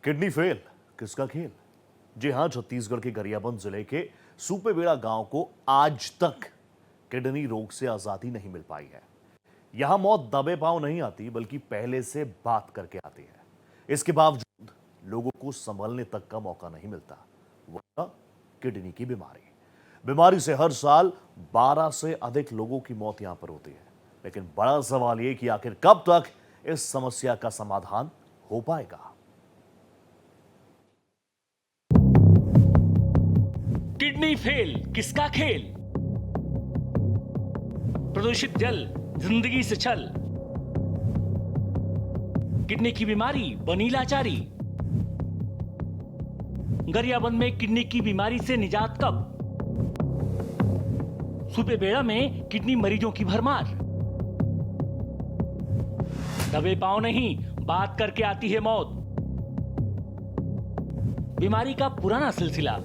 Kidney fail किसका खेल। जी हां, छत्तीसगढ़ के गरियाबंद जिले के सुपेबेड़ा गांव को आज तक किडनी रोग से आजादी नहीं मिल पाई है। यहां मौत दबे पांव नहीं आती बल्कि पहले से बात करके आती है। इसके बावजूद लोगों को संभलने तक का मौका नहीं मिलता। वह किडनी की बीमारी से हर साल 12 से अधिक लोगों की मौत यहां पर होती है। लेकिन बड़ा सवाल यह कि आखिर कब तक इस समस्या का समाधान हो पाएगा। किडनी फेल किसका खेल। प्रदूषित जल जिंदगी से छल, किडनी की बीमारी बनी लाचारी। गरियाबंद में किडनी की बीमारी से निजात कब। सुपेबेड़ा में किडनी मरीजों की भरमार। दबे पांव नहीं, बात करके आती है मौत। बीमारी का पुराना सिलसिला,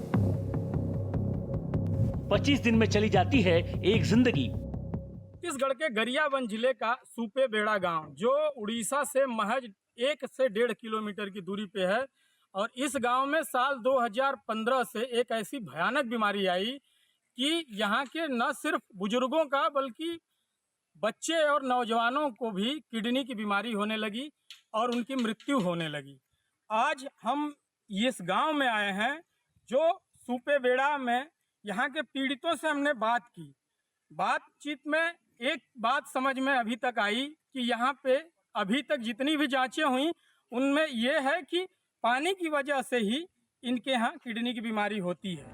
25 दिन में चली जाती है एक जिंदगी। छत्तीसगढ़ के गरियाबंद जिले का सुपेबेड़ा गांव, जो उड़ीसा से महज 1 से 1.5 किलोमीटर की दूरी पे है, और इस गांव में साल 2015 से एक ऐसी भयानक बीमारी आई कि यहाँ के न सिर्फ बुजुर्गों का बल्कि बच्चे और नौजवानों को भी किडनी की बीमारी होने लगी और उनकी मृत्यु होने लगी। आज हम इस गांव में आए हैं, जो सुपेबेड़ा में यहाँ के पीड़ितों से हमने बात की। बातचीत में एक बात समझ में अभी तक आई कि यहाँ पे अभी तक जितनी भी जांचें हुई उनमें यह है कि पानी की वजह से ही इनके यहाँ किडनी की बीमारी होती है।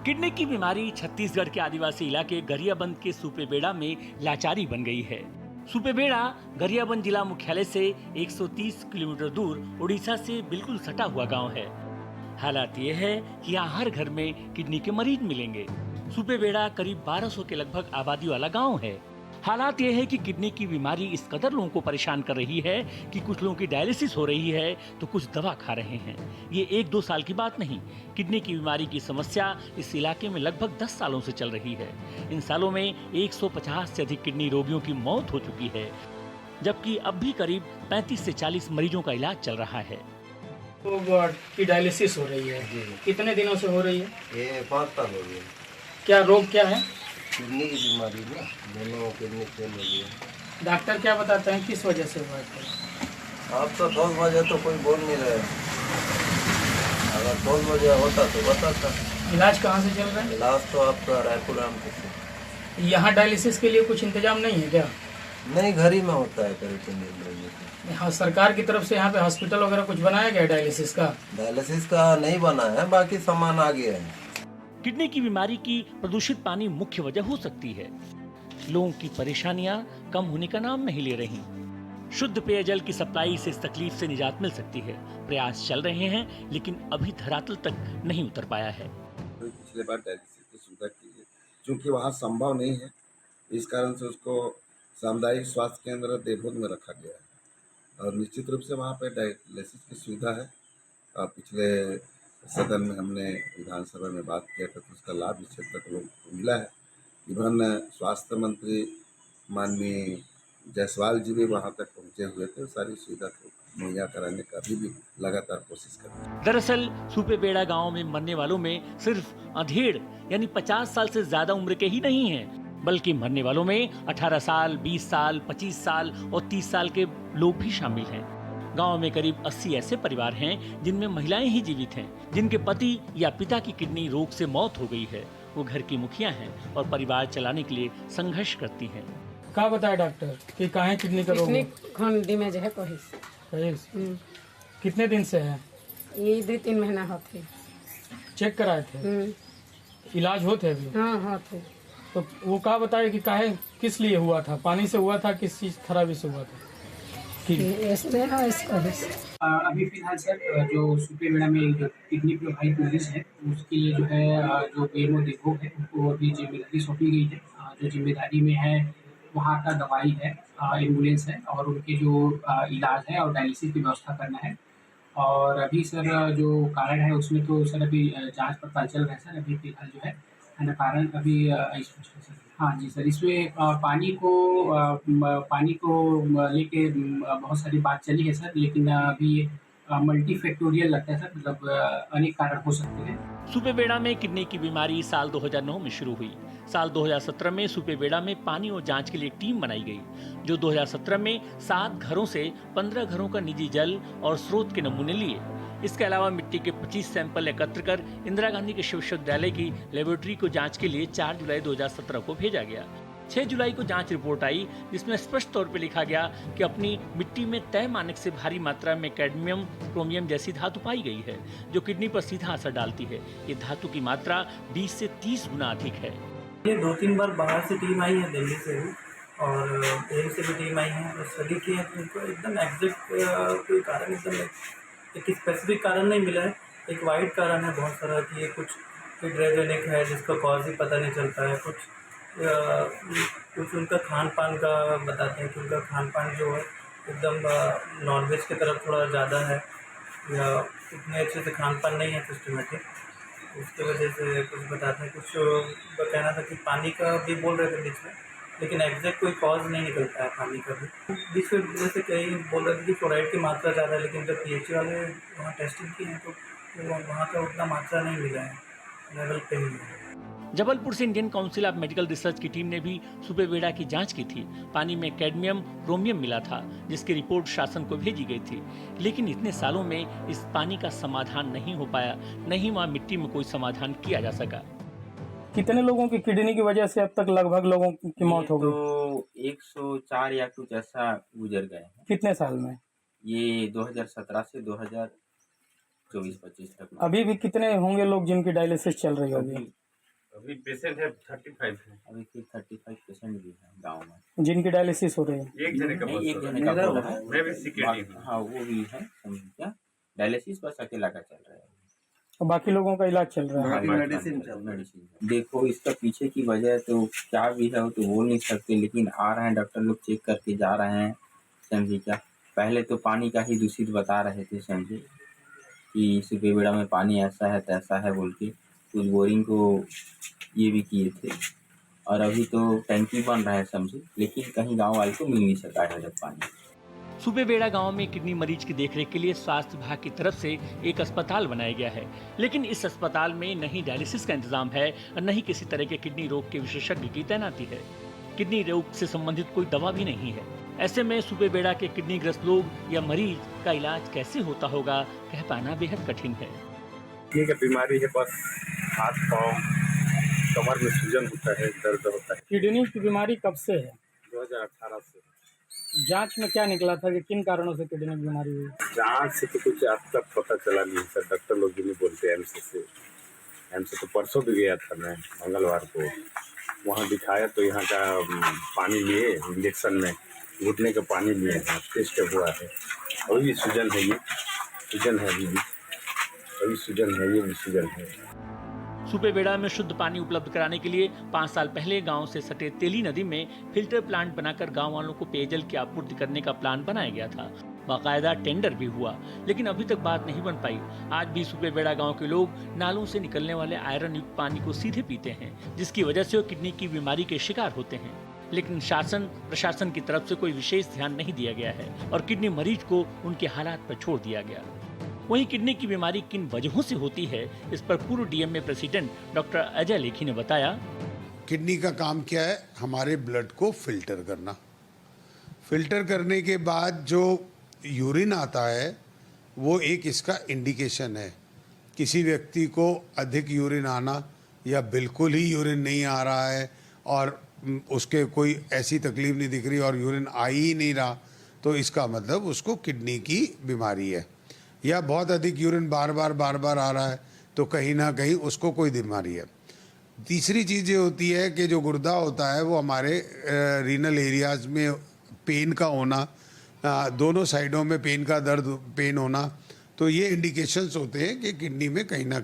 किडनी की बीमारी छत्तीसगढ़ के आदिवासी इलाके गरियाबंद के सुपेबेड़ा में लाचारी बन गई है। सुपेबेड़ा गरियाबंद जिला मुख्यालय से 130 किलोमीटर दूर उड़ीसा से बिल्कुल सटा हुआ गांव है। हालात ये है कि यहाँ हर घर में किडनी के मरीज मिलेंगे। सुपेबेड़ा करीब 1200 के लगभग आबादी वाला गांव है। हालात ये है कि किडनी की बीमारी इस कदर लोगों को परेशान कर रही है कि कुछ लोगों की डायलिसिस हो रही है तो कुछ दवा खा रहे हैं। ये 1-2 साल की बात नहीं, किडनी की बीमारी की समस्या इस इलाके में लगभग 10 सालों से चल रही है। इन सालों में 150 से अधिक किडनी रोगियों की मौत हो चुकी है, जबकि अब भी करीब 35 से 40 मरीजों का इलाज चल रहा है। की डायलिसिस हो रही है, कितने दिनों से हो रही है? ये 5 साल हो गए। क्या रोग क्या है? किडनी की बीमारी ना, दोनों किडनी फेल हो गई है। डॉक्टर क्या बताते हैं किस वजह से हुआ है? आप तो 10 बजे तो कोई बोल नहीं रहे, अगर 10 बजे होता तो बताता। इलाज कहाँ से चल रहा है? इलाज तो आपका रायपुर आम से। यहाँ डायलिसिस के लिए कुछ इंतजाम नहीं है क्या? नहीं, घर ही में होता है करीब 3 दिन। हाँ, सरकार की तरफ से यहाँ पे हॉस्पिटल वगैरह कुछ बनाया गया है डायलिसिस का? डायलिसिस का नहीं बना है, बाकी सामान आ गया है। किडनी की बीमारी की प्रदूषित पानी मुख्य वजह हो सकती है। लोगों की परेशानियां कम होने का नाम नहीं ले रही। शुद्ध पेयजल की सप्लाई से इस तकलीफ से निजात मिल सकती है। प्रयास चल रहे हैं, लेकिन अभी धरातल तक नहीं उतर पाया है। पिछले बार डायलिसिस की सुविधा की है, क्योंकि वहाँ संभव नहीं है, इस कारण से उसको सामुदायिक स्वास्थ्य केंद्र देवभूत में रखा गया है और निश्चित रूप से वहाँ पे डायलिसिस की सुविधा है। पिछले सदन में हमने विधानसभा में बात किया था तो उसका लाभ इस क्षेत्र के लोगों को मिला है। इवन स्वास्थ्य मंत्री माननीय जायसवाल जी भी वहाँ तक पहुँचे हुए थे, सारी सुविधा को मुहैया कराने का भी लगातार कोशिश कर रहे हैं। दरअसल सुपेबेड़ा गांव में मरने वालों में सिर्फ अधेड़ यानी 50 साल से ज्यादा उम्र के ही नहीं हैं, बल्कि मरने वालों में 18 साल, 20 साल, 25 साल और 30 साल के लोग भी शामिल हैं। गांव में करीब 80 ऐसे परिवार हैं जिनमें महिलाएं ही जीवित हैं, जिनके पति या पिता की किडनी रोग से मौत हो गई है। वो घर की मुखिया हैं और परिवार चलाने के लिए संघर्ष करती हैं। क्या बताया डॉक्टर कि काहे किडनी का रोग है? खंडी में जो है कहीं कितने दिन से है? ये 2-3 महीना होते। चेक कराए थे? इलाज होते अभी? हाँ होते। तो वो क्या बताया कि काहे किस लिए हुआ था? पानी से हुआ था, किस चीज खराबी से हुआ था? अभी फिलहाल सर जो सुपेबेड़ा में किडनी प्रभावित मरीज है उसके लिए जो है जो पीएमओ देखो है उनको अभी जिम्मेदारी सौंपी गई है। जो जिम्मेदारी में है वहाँ का दवाई है, एम्बुलेंस है और उनके जो इलाज है और डायलिसिस की व्यवस्था करना है। और अभी सर जो कारण है उसमें तो सर अभी जांच पड़ताल चल रहा है सर। अभी फिलहाल जो है ना कारण अभी स्पष्ट है सर। हाँ जी सर, इसमें पानी को लेके बहुत सारी बात चली है सर, लेकिन अभी मल्टीफैक्टोरियल लगता है सर, मतलब अनेक कारण हो सकते हैं। सुपेबेड़ा में किडनी की बीमारी साल 2009 में शुरू हुई। साल 2017 में सुपेबेड़ा में पानी और जांच के लिए टीम बनाई गई, जो 2017 में 7 घरों से 15 घरों का निजी जल और स्रोत के नमूने लिए। इसके अलावा मिट्टी के 25 सैंपल एकत्र कर इंदिरा गांधी के विश्वविद्यालय की लेबोरेटरी को जांच के लिए 4 जुलाई 2017 को भेजा गया। 6 जुलाई को जांच रिपोर्ट आई, जिसमें स्पष्ट तौर पर लिखा गया कि अपनी मिट्टी में तय मानक से भारी मात्रा में कैडमियम, क्रोमियम जैसी धातु पाई गई है, जो किडनी पर सीधा असर डालती है। ये धातु की मात्रा 20 से 30 गुना अधिक है। ये 2-3 बार बाहर से टीम आई है, दिल्ली से भी और एम्स से भी टीम आई है, तो स्टडी की है, तो उनको एकदम एग्जैक्ट कोई कारण एकदम एक स्पेसिफिक कारण नहीं मिला है। एक वाइड कारण है बहुत सारा कि ये कुछ हाइड्रोजेनिक है जिसका कॉज ही पता नहीं चलता है। कुछ उनका खान पान का बताते हैं कि उनका खान पान जो है एकदम नॉनवेज की तरफ थोड़ा ज़्यादा है, या उतने अच्छे से खान पान नहीं है सिस्टमेटिक, उसकी वजह से कुछ बताते हैं। कुछ कहना था कि पानी का भी बोल रहे थे बीच में, लेकिन एग्जैक्ट कोई कॉज नहीं निकल पाया पानी का भी। बीच में जैसे कई बोल रहे थे कि फ्लोराइड की मात्रा ज़्यादा है, लेकिन जब पीएचई वाले वहाँ टेस्टिंग की है तो वहाँ का उतना मात्रा नहीं मिला है, लेवल पे ही है। जबलपुर से Indian council of medical research की टीम ने भी सुपेबेड़ा की जांच की थी। पानी में कैडमियम, क्रोमियम मिला था, जिसकी रिपोर्ट शासन को भेजी गई थी। लेकिन इतने सालों में इस पानी का समाधान नहीं हो पाया, नहीं वहाँ मिट्टी में कोई समाधान किया जा सका। कितने लोगों की किडनी की वजह से अब तक लगभग लोगों की मौत हो गई? तो 104 या कुछ ऐसा गुजर गए हैं। कितने साल में? ये 2017 से 2024-25 तक। अभी भी कितने होंगे लोग जिनकी डायलिसिस चल रही होगी? अभी पेशेंट है 35 है। अभी फिर 35 पेशेंट भी हैं गांव में, जिनकी डायलिसिस हो रही है। एक जने का नहीं, एक जने का बोला है। मैं भी सिक्योरिटी हूँ। हाँ, वो भी है, समझ क्या, डायलिसिस बस अकेला का चल रहा है और बाकी लोगों का इलाज चल रहा है। हाँ, मेडिसिन। देखो, इसका पीछे की वजह तो क्या भी है वो तो बोल नहीं सकते, लेकिन आ रहे हैं डॉक्टर लोग, चेक करके जा रहे हैं, समझे क्या। पहले तो पानी का ही दूषित बता रहे थे, समझे कि सुपेबेड़ा में पानी ऐसा है तैसा है बोल के, कुछ बोरिंग को ये भी किए थे, और अभी तो टैंकी बन रहा है, समझे, लेकिन कहीं गांव वाले को मिल नहीं सका है जब पानी। सुपेबेड़ा गांव में किडनी मरीज की देखरेख के लिए स्वास्थ्य विभाग की तरफ से एक अस्पताल बनाया गया है, लेकिन इस अस्पताल में न ही डायलिसिस का इंतजाम है और न ही किसी तरह के किडनी रोग के विशेषज्ञ की तैनाती है। किडनी रोग से संबंधित कोई दवा भी नहीं है। ऐसे में सुपेबेड़ा के किडनी ग्रस्त लोग या मरीज का इलाज कैसे होता होगा, कह पाना बेहद कठिन है। किडनी की बीमारी है, बस हाथ पाँव कमर में सूजन होता है, दर्द होता है। किडनी की बीमारी कब से है? 2018 से। जांच में क्या निकला था कि किन कारणों से किडनी की बीमारी हुई? जांच से तो कुछ आज तक पता चला नहीं सर, डॉक्टर लोग भी नहीं बोलते। एम्स से तो परसों भी गया था मैं, मंगलवार को, वहाँ दिखाया तो यहाँ का पानी लिए, इंजेक्शन में घुटने का पानी लिए हैं, टेस्ट हुआ है, अभी भी सूजन है, ये सूजन है, अभी सूजन है, ये भी सूजन है। सुपेबेड़ा में शुद्ध पानी उपलब्ध कराने के लिए 5 साल पहले गांव से सटे तेली नदी में फिल्टर प्लांट बनाकर गांव वालों को पेयजल की आपूर्ति करने का प्लान बनाया गया था। बाकायदा टेंडर भी हुआ, लेकिन अभी तक बात नहीं बन पाई। आज भी सुपेबेड़ा गांव के लोग नालों से निकलने वाले आयरन युक्त पानी को सीधे पीते हैं, जिसकी वजह से वो किडनी की बीमारी के शिकार होते हैं। लेकिन शासन प्रशासन की तरफ से कोई विशेष ध्यान नहीं दिया गया है और किडनी मरीज को उनके हालात पर छोड़ दिया गया। वहीं किडनी की बीमारी किन वजहों से होती है, इस पर पूर्व DMA president doctor Ajay Lekhi ने बताया। किडनी का काम क्या है? हमारे ब्लड को फिल्टर करना। फिल्टर करने के बाद जो यूरिन आता है वो एक इसका इंडिकेशन है। किसी व्यक्ति को अधिक यूरिन आना या बिल्कुल ही यूरिन नहीं आ रहा है और उसके कोई ऐसी तकलीफ नहीं दिख रही और यूरिन आ ही नहीं रहा, तो इसका मतलब उसको किडनी की बीमारी है। या बहुत अधिक यूरिन बार बार आ रहा है तो कहीं ना कहीं उसको कोई बीमारी है। तीसरी चीज़ ये होती है कि जो गुर्दा होता है वो हमारे रीनल एरियाज़ में पेन का होना, दोनों साइडों में पेन होना, तो ये इंडिकेशंस होते हैं कि किडनी में कहीं ना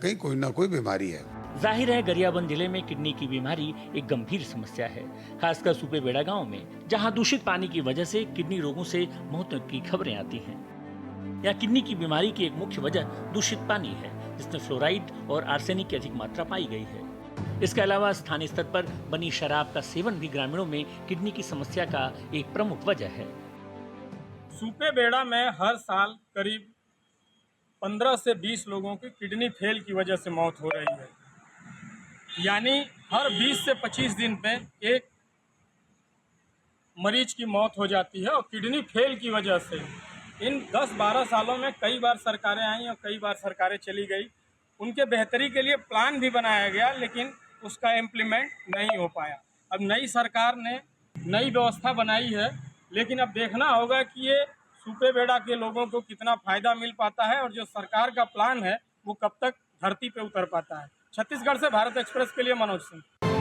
कोई बीमारी है। जाहिर है गरियाबंद जिले में किडनी की बीमारी एक गंभीर समस्या है, खासकर सुपेबेड़ा गांव में, जहां दूषित पानी की वजह से किडनी रोगों से मौत की खबरें आती हैं। यहाँ किडनी की बीमारी की एक मुख्य वजह दूषित पानी है, जिसमें फ्लोराइड और आर्सेनिक की अधिक मात्रा पाई गई है। इसके अलावा स्थानीय स्तर पर बनी शराब का सेवन भी ग्रामीणों में किडनी की समस्या का एक प्रमुख वजह है। सुपेबेड़ा में हर साल करीब 15 से 20 लोगों की किडनी फेल की वजह से मौत हो रही है। यानी हर 20 से 25 दिन पे एक मरीज की मौत हो जाती है और किडनी फेल की वजह से। इन 10-12 सालों में कई बार सरकारें आई और कई बार सरकारें चली गई। उनके बेहतरी के लिए प्लान भी बनाया गया, लेकिन उसका इम्प्लीमेंट नहीं हो पाया। अब नई सरकार ने नई व्यवस्था बनाई है, लेकिन अब देखना होगा कि ये सुपेबेड़ा के लोगों को कितना फ़ायदा मिल पाता है और जो सरकार का प्लान है वो कब तक धरती पे उतर पाता है। छत्तीसगढ़ से भारत एक्सप्रेस के लिए मनोज सिंह।